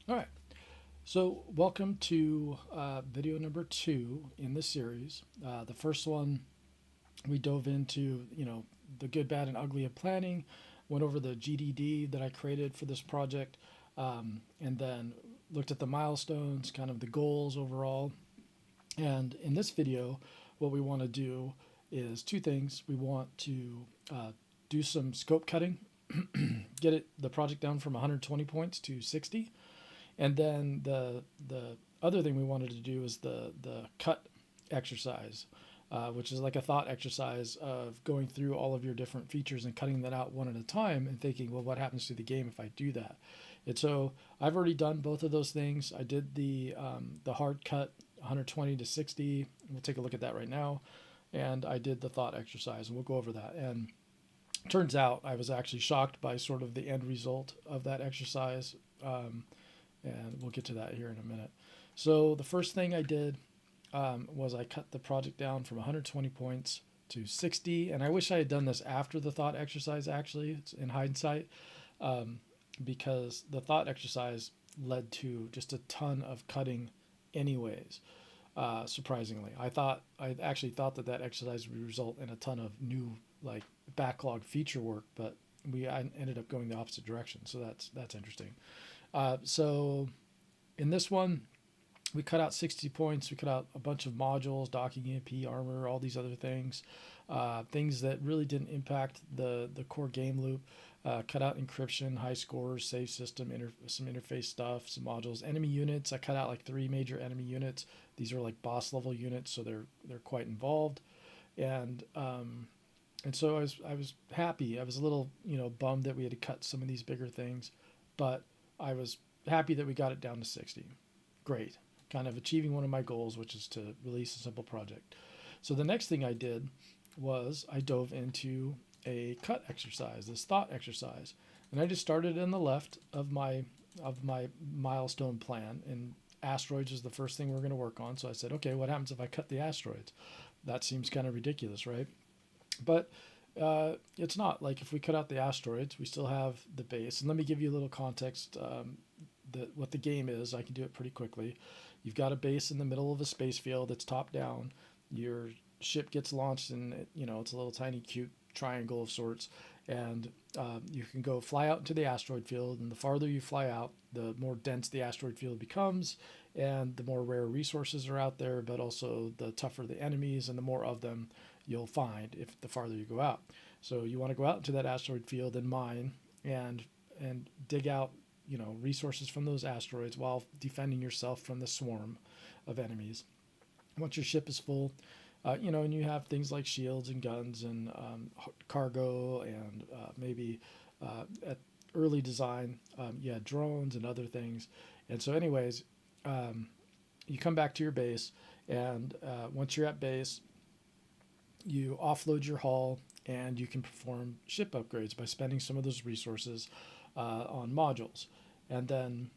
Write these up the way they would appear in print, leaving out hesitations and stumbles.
All right. So, welcome to video number 2 in the series. The first one, we dove into, the good, bad, and ugly of planning, went over the GDD that I created for this project, and then looked at the milestones, kind of the goals overall. And in this video, what we want to do is two things. We want to do some scope cutting, get the project down from 120 points to 60. And then the other thing we wanted to do is the cut exercise, which is like a thought exercise of going through all of your different features and cutting that out one at a time and thinking, well, what happens to the game if I do that? And so I've already done both of those things. I did the hard cut 120 to 60. We'll take a look at that right now. And I did the thought exercise, and we'll go over that. And turns out I was actually shocked by sort of the end result of that exercise. And we'll get to that here in a minute. So the first thing I did was I cut the project down from 120 points to 60, and I wish I had done this after the thought exercise. Actually, it's in hindsight, um, because the thought exercise led to just a ton of cutting, anyways. Surprisingly, I actually thought that exercise would result in a ton of new like backlog feature work, but I ended up going the opposite direction. So that's interesting. So in this one, we cut out 60 points. We cut out a bunch of modules, docking EMP, armor, all these other things, things that really didn't impact the core game loop. Cut out encryption, high scores, save system, some interface stuff, some modules, enemy units. I cut out like 3 major enemy units. These are like boss level units, so they're quite involved, and so I was happy. I was a little bummed that we had to cut some of these bigger things, but I was happy that we got it down to 60. Great. Kind of achieving one of my goals, which is to release a simple project. So the next thing I did was I dove into a cut exercise, this thought exercise. And I just started on the left of my milestone plan, and asteroids was the first thing we're going to work on. So I said, okay, what happens if I cut the asteroids? That seems kind of ridiculous, right? But it's not. Like if we cut out the asteroids, we still have the base. And let me give you a little context. What the game is. I can do it pretty quickly. You've got a base in the middle of a space field that's top down. Your ship gets launched, and it's a little tiny, cute triangle of sorts. And you can go fly out into the asteroid field. And the farther you fly out, the more dense the asteroid field becomes, and the more rare resources are out there. But also the tougher the enemies, and the more of them you'll find if the farther you go out. So you want to go out into that asteroid field and mine and dig out resources from those asteroids while defending yourself from the swarm of enemies. Once your ship is full, and you have things like shields and guns and cargo and maybe at early design, you had drones and other things. And so, anyways, you come back to your base, and once you're at base, you offload your hull, and you can perform ship upgrades by spending some of those resources on modules. And then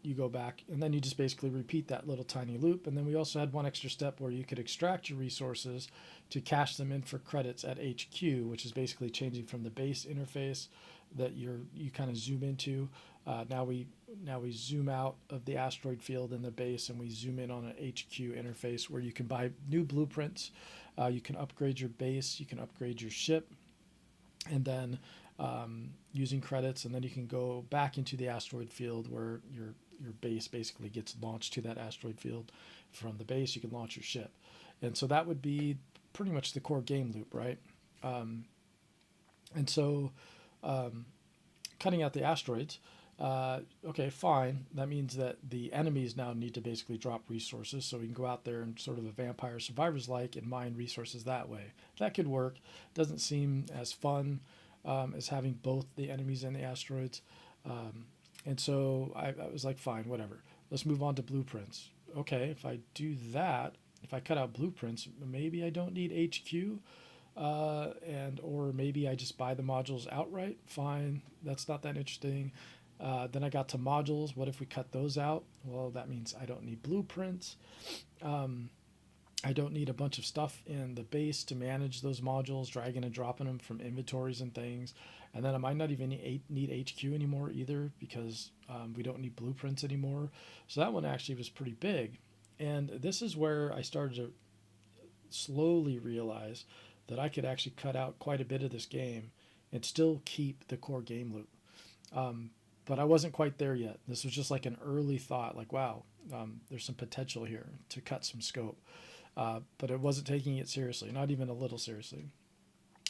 you go back, and then you just basically repeat that little tiny loop. And then we also had one extra step where you could extract your resources to cash them in for credits at HQ, which is basically changing from the base interface that you kind of zoom into. Now we zoom out of the asteroid field in the base, and we zoom in on an HQ interface where you can buy new blueprints. You can upgrade your base, you can upgrade your ship, and then using credits, and then you can go back into the asteroid field where your base basically gets launched to that asteroid field. From the base, you can launch your ship, and so that would be pretty much the core game loop, right? Um, and so cutting out the asteroids. Okay, fine. That means that the enemies now need to basically drop resources, so we can go out there and sort of a vampire survivors like and mine resources that way. That could work. Doesn't seem as fun as having both the enemies and the asteroids. And so I was like, fine, whatever. Let's move on to blueprints. Okay, if I do that, if I cut out blueprints, maybe I don't need HQ, and or maybe I just buy the modules outright. Fine, that's not that interesting. Then I got to modules. What if we cut those out? Well, that means I don't need blueprints. Um, I don't need a bunch of stuff in the base to manage those modules, dragging and dropping them from inventories and things. And then I might not even need HQ anymore either, because we don't need blueprints anymore. So that one actually was pretty big. And this is where I started to slowly realize that I could actually cut out quite a bit of this game and still keep the core game loop. Um, but I wasn't quite there yet. This was just like an early thought, like, wow, there's some potential here to cut some scope. But it wasn't taking it seriously, not even a little seriously.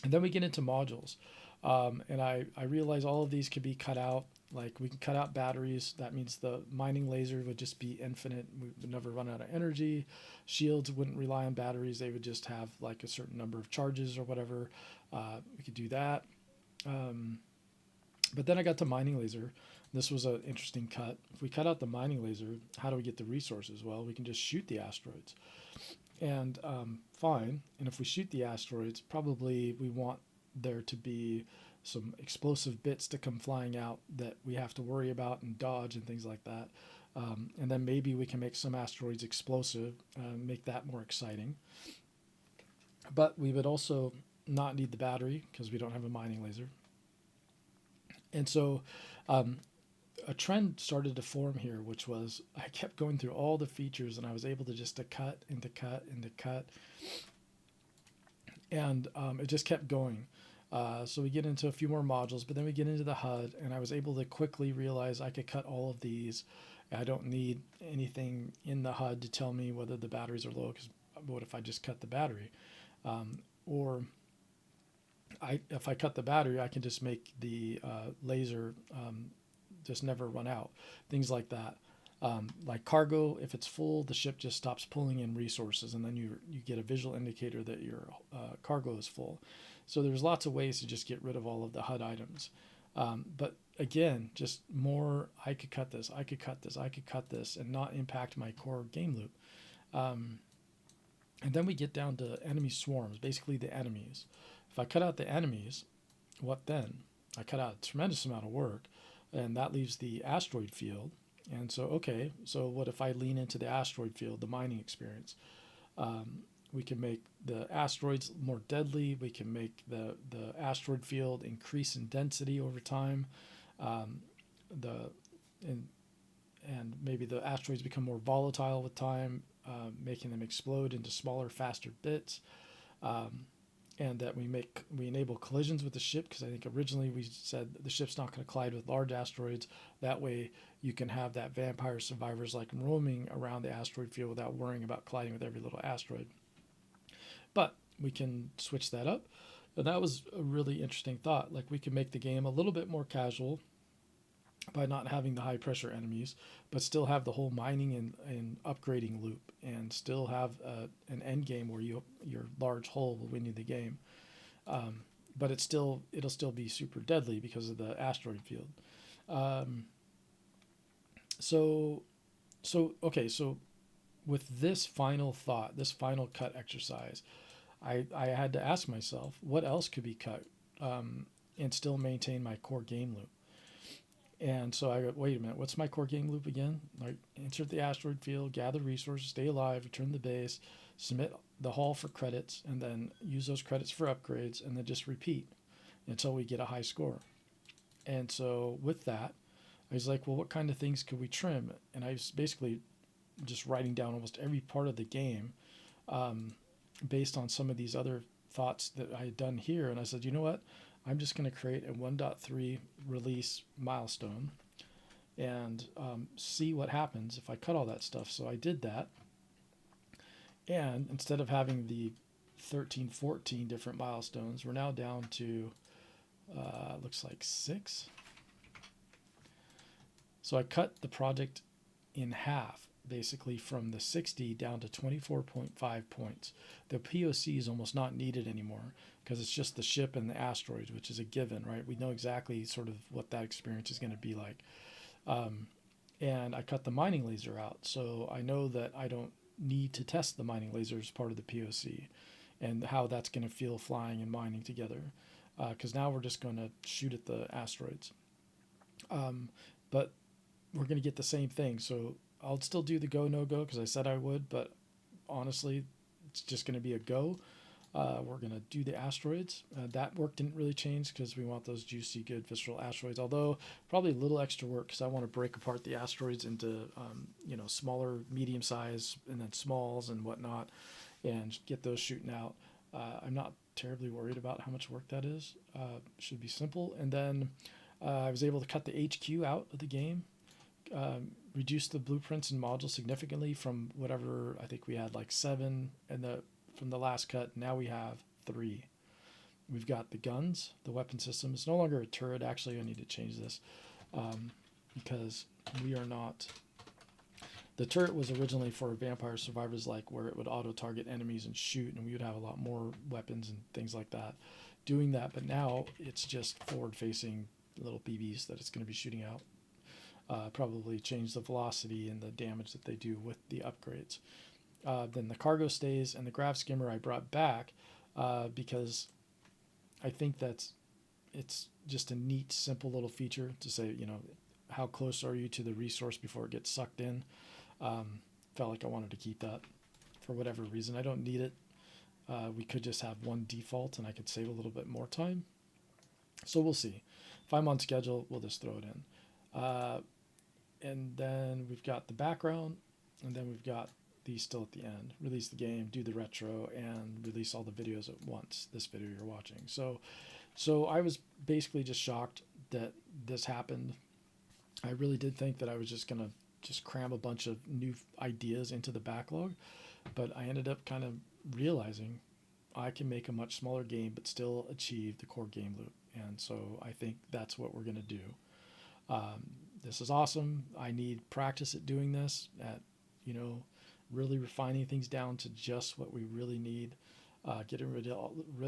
And then we get into modules. And I realize all of these could be cut out. Like, we can cut out batteries. That means the mining laser would just be infinite. We would never run out of energy. Shields wouldn't rely on batteries. They would just have like a certain number of charges or whatever. We could do that. But then I got to mining laser. This was an interesting cut. If we cut out the mining laser, how do we get the resources? Well, we can just shoot the asteroids. And fine. And if we shoot the asteroids, probably we want there to be some explosive bits to come flying out that we have to worry about and dodge and things like that. And then maybe we can make some asteroids explosive, make that more exciting. But we would also not need the battery because we don't have a mining laser. And so a trend started to form here, which was I kept going through all the features and I was able to just to cut and to cut and to cut. And it just kept going. So we get into a few more modules, but then we get into the HUD, and I was able to quickly realize I could cut all of these. I don't need anything in the HUD to tell me whether the batteries are low, because what if I just cut the battery? Or if I cut the battery, I can just make the laser just never run out. Things like that. Like cargo, if it's full, the ship just stops pulling in resources, and then you get a visual indicator that your cargo is full. So there's lots of ways to just get rid of all of the HUD items. But again, just more, I could cut this, I could cut this, I could cut this, and not impact my core game loop. And then we get down to enemy swarms, basically the enemies. If I cut out the enemies, what then? I cut out a tremendous amount of work, and that leaves the asteroid field. And so, okay, so what if I lean into the asteroid field, the mining experience? We can make the asteroids more deadly. We can make the asteroid field increase in density over time. And maybe the asteroids become more volatile with time, making them explode into smaller, faster bits. And that we enable collisions with the ship, because I think originally we said the ship's not going to collide with large asteroids. That way you can have that vampire survivors like roaming around the asteroid field without worrying about colliding with every little asteroid. But we can switch that up. And that was a really interesting thought. Like, we can make the game a little bit more casual by not having the high pressure enemies, but still have the whole mining and upgrading loop, and still have an end game where your large hull will win you the game. But it'll still be super deadly because of the asteroid field. So with this final thought, this final cut exercise, I had to ask myself, what else could be cut and still maintain my core game loop? And so I go, wait a minute, what's my core game loop again? Like, insert the asteroid field, gather resources, stay alive, return the base, submit the haul for credits, and then use those credits for upgrades, and then just repeat until we get a high score. And so with that, I was like, well, what kind of things could we trim? And I was basically just writing down almost every part of the game based on some of these other thoughts that I had done here. And I said, you know what? I'm just going to create a 1.3 release milestone and see what happens if I cut all that stuff. So I did that. And instead of having the 13, 14 different milestones, we're now down to, looks like 6. So I cut the project in half, basically from the 60 down to 24.5 points. The POC is almost not needed anymore because it's just the ship and the asteroids, which is a given, right? We know exactly sort of what that experience is going to be like. And I cut the mining laser out, so I know that I don't need to test the mining laser as part of the POC and how that's going to feel flying and mining together, because now we're just going to shoot at the asteroids. But we're going to get the same thing, so I'll still do the go, no go, because I said I would, but honestly, it's just going to be a go. We're going to do the asteroids. That work didn't really change because we want those juicy, good visceral asteroids, although probably a little extra work because I want to break apart the asteroids into, smaller, medium size, and then smalls and whatnot, and get those shooting out. I'm not terribly worried about how much work that is. Should be simple. And then I was able to cut the HQ out of the game, reduce the blueprints and modules significantly from whatever, I think we had like 7 from the last cut. Now we have 3. We've got the guns, the weapon system. It's no longer a turret. Actually, I need to change this because we are not. The turret was originally for Vampire Survivors, like where it would auto-target enemies and shoot, and we would have a lot more weapons and things like that doing that. But now it's just forward-facing little BBs that it's going to be shooting out. Probably change the velocity and the damage that they do with the upgrades. Then the cargo stays, and the grav skimmer I brought back because I think it's just a neat, simple little feature to say, how close are you to the resource before it gets sucked in. Felt like I wanted to keep that for whatever reason. I don't need it. We could just have one default, and I could save a little bit more time. So we'll see. If I'm on schedule, we'll just throw it in. And then we've got the background, and then we've got these still at the end. Release the game, do the retro, and release all the videos at once. This video you're watching. So I was basically just shocked that this happened. I really did think that I was just gonna cram a bunch of new ideas into the backlog, but I ended up kind of realizing I can make a much smaller game but still achieve the core game loop. And so I think that's what we're gonna do. This is awesome. I need practice at doing this, at really refining things down to just what we really need, getting rid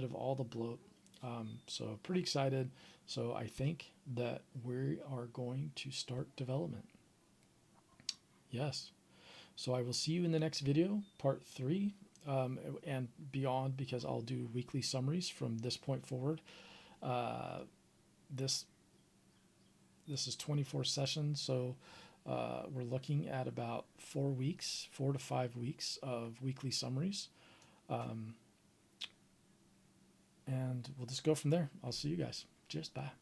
of all the bloat. So pretty excited. So I think that we are going to start development. Yes. So I will see you in the next video, part 3, and beyond, because I'll do weekly summaries from this point forward. This is 24 sessions, so we're looking at about 4 to 5 weeks of weekly summaries. And we'll just go from there. I'll see you guys. Cheers. Bye.